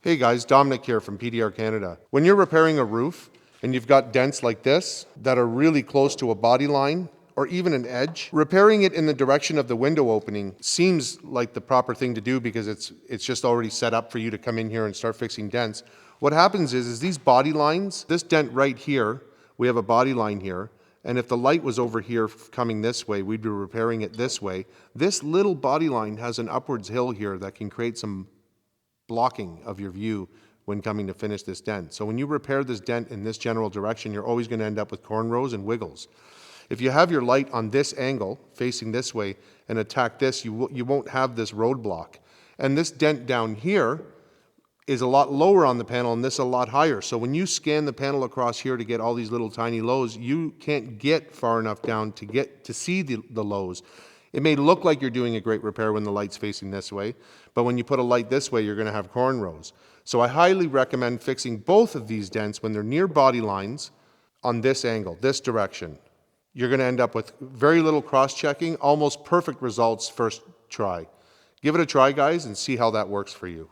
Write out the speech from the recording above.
Hey guys, Dominic here from PDR Canada. When you're repairing a roof and you've got dents like this that are really close to a body line or even an edge, repairing it in the direction of the window opening seems like the proper thing to do because it's just already set up for you to come in here and start fixing dents. What happens is these body lines, this dent right here, we have a body line here, and if the light was over here coming this way, we'd be repairing it this way. This little body line has an upwards hill here that can create some blocking of your view when coming to finish this dent. So when you repair this dent in this general direction, you're always going to end up with cornrows and wiggles. If you have your light on this angle, facing this way, and attack this, you won't have this roadblock. And this dent down here is a lot lower on the panel and this a lot higher. So when you scan the panel across here to get all these little tiny lows, you can't get far enough down to see the lows. It may look like you're doing a great repair when the light's facing this way, but when you put a light this way, you're going to have cornrows. So I highly recommend fixing both of these dents when they're near body lines on this angle, this direction. You're going to end up with very little cross-checking, almost perfect results first try. Give it a try, guys, and see how that works for you.